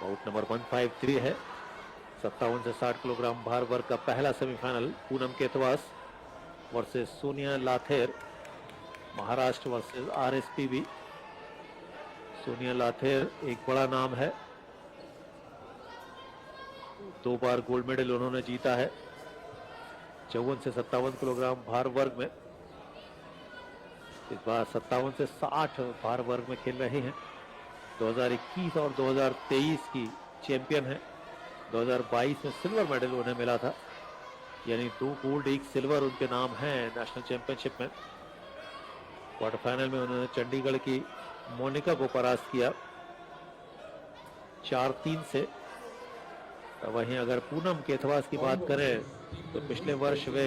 Bought number 153 है। 57 से 60 kilogram भार वर्ग का पहला semifinal Poonam Ketwas versus Sonia Lather, Maharashtra versus RSPB। Sonia Lather एक बड़ा नाम है, 2 बार गोल्ड मेडल उन्होंने जीता है 54 से 57 किलोग्राम भार वर्ग में। इस बार 57 से 60 भार वर्ग में खेल रहे हैं। 2021 और 2023 की चैंपियन है। 2022 में सिल्वर मेडल उन्हें मिला था, यानी 2 गोल्ड 1 सिल्वर उनके नाम हैं नेशनल चैंपियनशिप में। क्वार्टर फाइनल में उन्होंने चंडीगढ़ की मोनिका को परास्त किया 4-3 से। वहीं अगर पूनम केथवास की बात करें तो पिछले वर्ष वे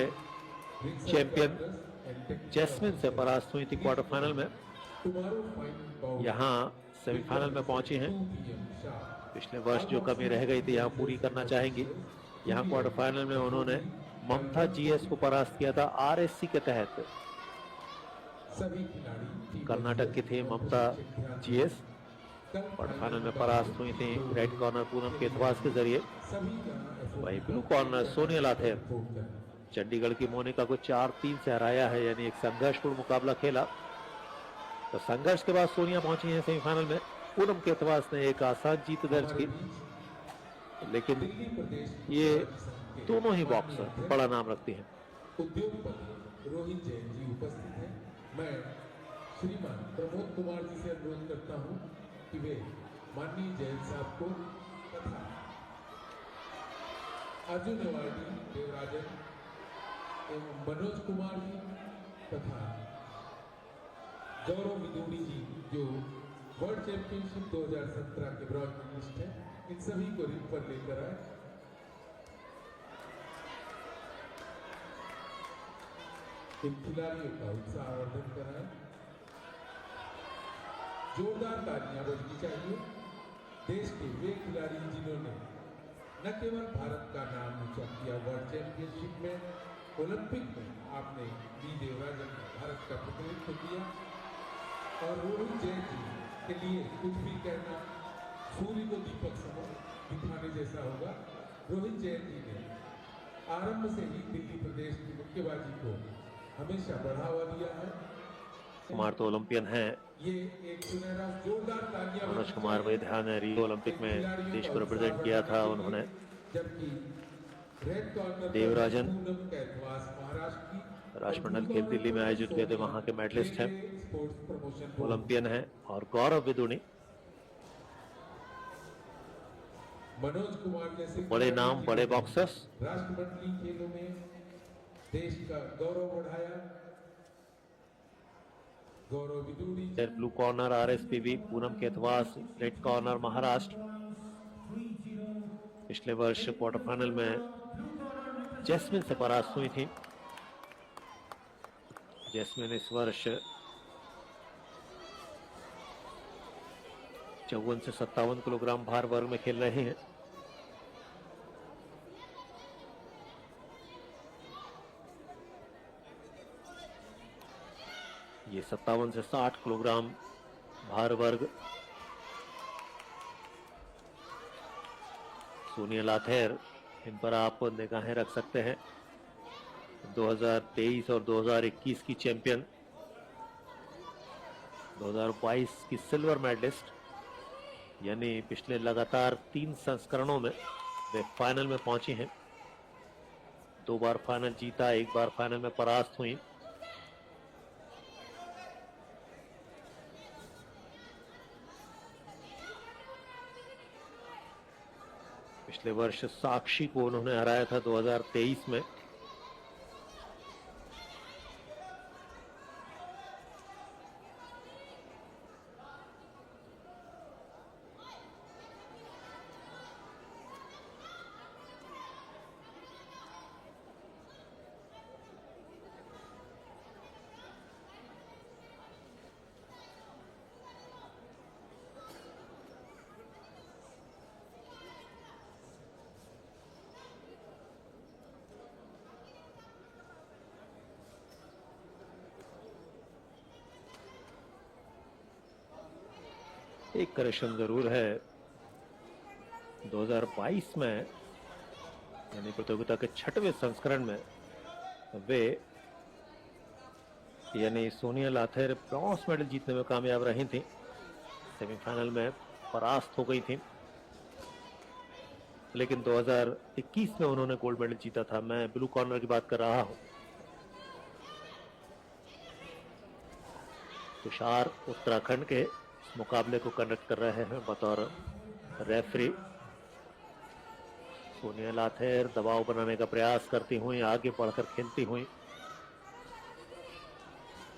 चैंपियन जैस्मिन से परास्त हुई थी क्वार्टर फाइनल में। यहां सेमीफाइनल में पहुंची हैं। पिछले वर्ष जो कमी रह गई थी यहां पूरी करना चाहेंगी। यहां क्वार्टर फाइनल में उन्होंने ममता GS को परास्त किया था RSC के तहत। कर्नाटक की थी ममता GS, क्वार्टर फाइनल में परास्त हुई थी रेड कॉर्नर पूनम केथवास के जरिए। वही ब्लू कॉर्नर सोनिया लाथेर चंडीगढ़ की मोनिका को 4-3 से हराया है, यानी एक संघर्षपूर्ण मुकाबला खेला। तो संघर्ष के बाद सोनिया पहुंची हैं सेमीफाइनल में। पूनम केथवास ने एक आसान जीत दर्ज की, लेकिन ये दोनों ही बॉक्सर बड़ा नाम रखती हैं। उद्योगपति रोहित जैन जी उपस्थित हैं। मैं श्रीमान प्रमोद कुमार जी से अनुरोध करता हूं कि वे माननीय जैन साहब को तथा अर्जुन अवार्डी देवराजन एवं मनोज कुमार जी तथा गौरव विदुड़ी जी जो वर्ल्ड चैंपियनशिप 2017 के ब्रॉन्ज मेडलिस्ट हैं, इन सभी को रिंग पर लेकर आए। इन खिलाड़ियों का उत्साहवर्धन कराएं। जोरदार तालियां बजनी चाहिए देश के वे खिलाड़ी जिन्होंने न केवल भारत का नाम ऊंचा किया वर्ल्ड चैंपियनशिप में, ओलंपिक में आपने वी देवराजन ने भारत का प्रतिनिधित्व किया। और रोहित जैन जी के लिए कुछ भी कहना सूर्य को दीपक समझ दिखाने जैसा होगा। रोहित जैन जी ने आरंभ से ही दिल्ली प्रदेश की मुक्केबाजी को हमेशा बढ़ावा दिया है। कुमार तो ओलंपियन हैं। ये एक सुनहरा जोरदार तालियां मनोज कुमार वैद्यान ने रियो ओलंपिक में देश को रिप्रेजेंट किया था उन्होंने। जबकि रेड कॉर्नर देवराजन पूनम केथवास महाराष्ट्र की राष्ट्रमंडल खेल दिल्ली में आयोजित हुए थे, वहां के मेडलिस्ट हैं, ओलंपियन हैं। और गौरव विदुड़ी मनोज कुमार जैसे बड़े नाम, बड़े बॉक्सर्स। राष्ट्रमंडलीय खेलों में देश का गौरव बढ़ाया। गौरव विदुड़ी blue corner RSPB Poonam Ketwas, red corner Maharashtra. पिछले वर्ष क्वार्टर फाइनल में जैस्मिन से परास्त हुई थी। जैस्मिन इस वर्ष 54 से 57 किलोग्राम भार वर्ग में खेल रहे हैं। ये 57 से 60 किलोग्राम भार वर्ग सोनिया लाथेर, इन पर आप निगाहें रख सकते हैं। 2023 और 2021 की चैंपियन, 2022 की सिल्वर मेडलिस्ट, यानी पिछले लगातार 3 संस्करणों में वे फाइनल में पहुंची हैं। 2 बार फाइनल जीता, 1 बार फाइनल में परास्त हुई। पिछले वर्ष साक्षी को उन्होंने हराया था 2023 में। एक करेक्शन जरूर है, 2022 में यानी प्रतियोगिता के 6वें संस्करण में वे यानी सोनिया लाथेर ब्रॉन्ज मेडल जीतने में कामयाब रही थी। सेमीफाइनल में परास्त हो गई थी, लेकिन 2021 में उन्होंने गोल्ड मेडल जीता था। मैं ब्लू कॉर्नर की बात कर रहा हूं। तुषार उत्तराखंड के इस मुकाबले को कंडक्ट कर रहे हैं बतौर रेफरी। सोनिया लाथेर दबाव बनाने का प्रयास करती हुई आगे बढ़कर खेलती हुई,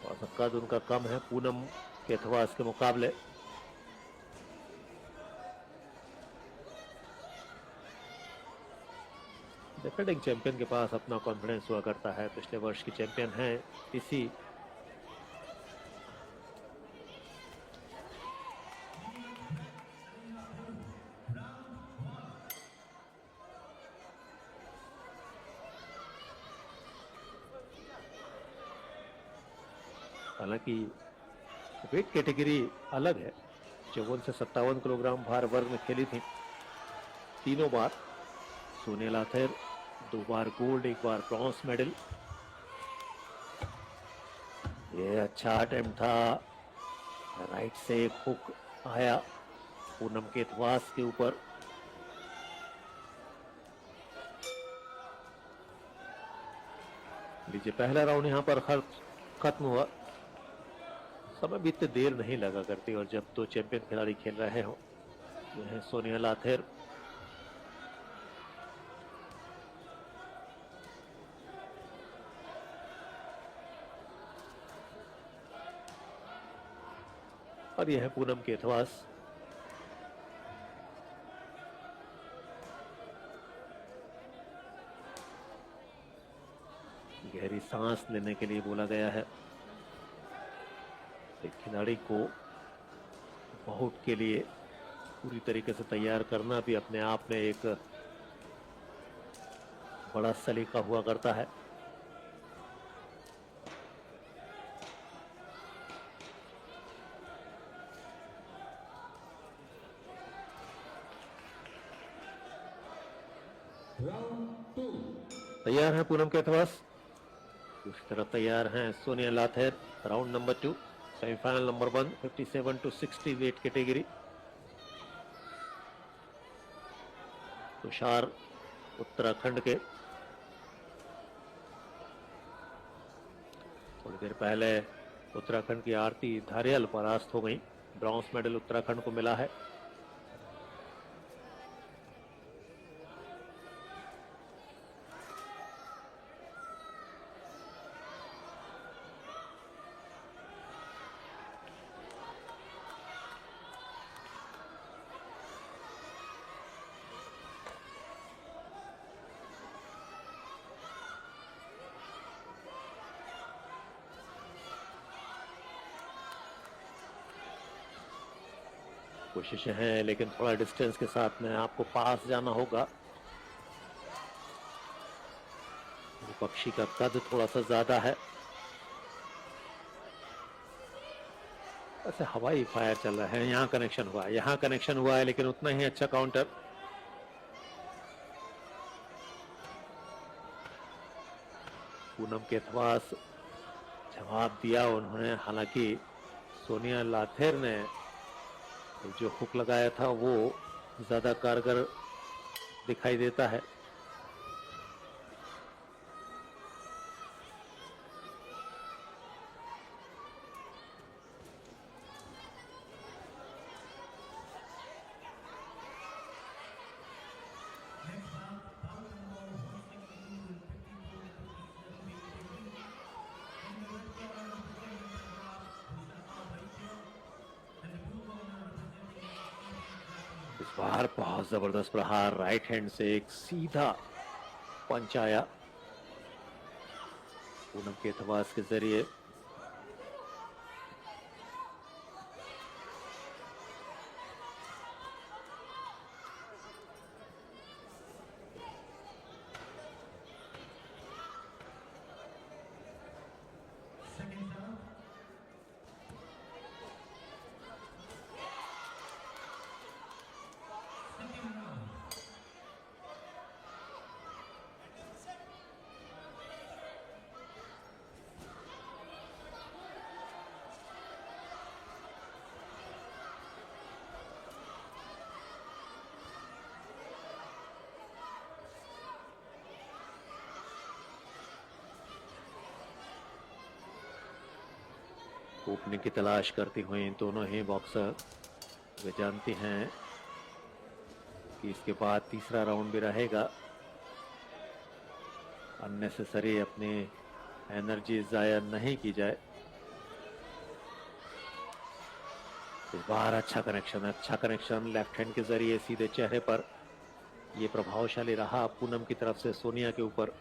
और कद उनका कम है पूनम केथवास के मुकाबले। डिफेंडिंग चैंपियन के पास अपना कॉन्फिडेंस हुआ करता है, पिछले वर्ष की चैंपियन है इसी हालांकि वेट कैटेगरी अलग है। 54 से 57 किलोग्राम भार वर्ग में खेली थी तीनों बार। सोनिया लाथेर 2 बार गोल्ड, 1 बार ब्रॉन्ज मेडल। ये अच्छा अटेम्प्ट था, राइट से एक हुक आया पूनम केथवास के ऊपर। लीजिए पहला राउंड यहां पर खत्म हुआ। समय बीतते देर नहीं लगा करती, और जब तो चैंपियन खिलाड़ी खेल रहे हो। यह है सोनिया लाथेर। और यह है पूनम केथवास। गहरी सांस लेने के लिए बोला गया है। एक खिलाड़ी को बाउट के लिए पूरी तरीके से तैयार करना भी अपने आप में एक बड़ा सलीका हुआ करता है। तैयार हैं पूनम केथवास, दूसरी तरफ तैयार हैं Sonia Lather. Round number 2, semifinal number 1, 57 to 60 weight category. Tushar Uttarakhand के थोड़ी देर पहले उत्तराखंड की आरती धारियल परास्त हो गई। ब्रॉन्ज मेडल उत्तराखंड को मिला है। कोशिशें हैं, लेकिन थोड़ा डिस्टेंस के साथ में आपको पास जाना होगा। विपक्षी का कद थोड़ा सा ज्यादा है। ऐसे हवाई फायर चल रहा है। यहाँ कनेक्शन हुआ है, यहाँ कनेक्शन हुआ है, लेकिन उतना ही अच्छा काउंटर। पूनम केथवास जवाब दिया उन्होंने। हालांकि सोनिया लाथेर ने जो हुक लगाया था वो ज्यादा कारगर दिखाई देता है। इस बार बहुत जबरदस्त प्रहार, राइट हैंड से एक सीधा पंच आया पूनम केथवास के जरिए। ओपनिंग की तलाश करती हुई दोनों ही बॉक्सर वे जानती हैं कि इसके बाद तीसरा राउंड भी रहेगा। अननेसेसरी अपनी एनर्जी जाया नहीं की जाए। इस बार अच्छा कनेक्शन लेफ्ट हैंड के जरिए सीधे चेहरे पर। ये प्रभावशाली रहा पूनम की तरफ से सोनिया के ऊपर।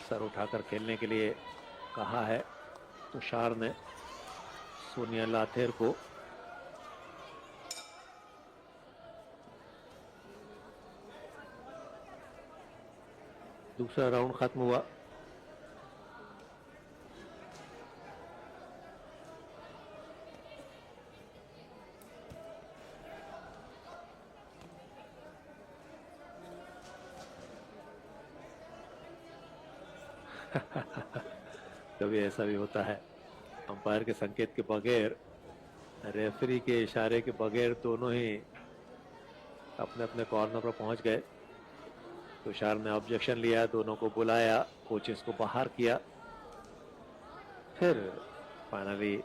सर उठाकर खेलने के लिए कहा है तुषार ने सोनिया लाथेर को। दूसरा राउंड खत्म हुआ। कभी ऐसा भी होता है, अंपायर के संकेत के बगैर, रेफरी के इशारे के बगैर दोनों ही अपने अपने कॉर्नर पर पहुंच गए। तुषार ने ऑब्जेक्शन लिया, दोनों को बुलाया, कोचेस को बाहर किया, फिर फाइनली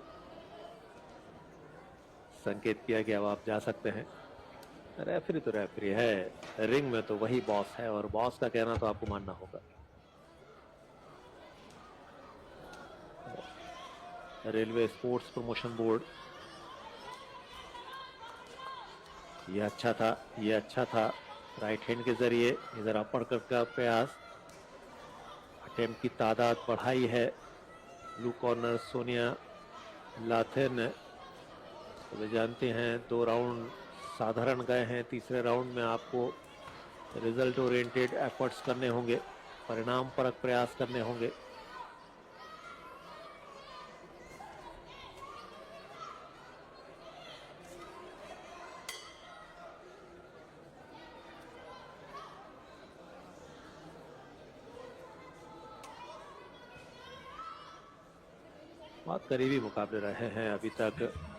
संकेत किया कि अब आप जा सकते हैं। रेफरी तो रेफरी है, रिंग में तो वही बॉस है और बॉस का कहना तो आपको मानना होगा। रेलवे स्पोर्ट्स प्रमोशन बोर्ड, ये अच्छा था। राइट हैंड के जरिए इधर अपर का प्रयास, अटेम्प्ट की तादाद बढ़ाई है ब्लू कॉर्नर सोनिया लाथेर ने। तो वे जानते हैं 2 राउंड साधारण गए हैं, तीसरे राउंड में आपको रिजल्ट ओरिएंटेड एफर्ट्स करने होंगे, परिणाम परक प्रयास करने होंगे। बहुत करीबी मुकाबले रहे हैं अभी तक।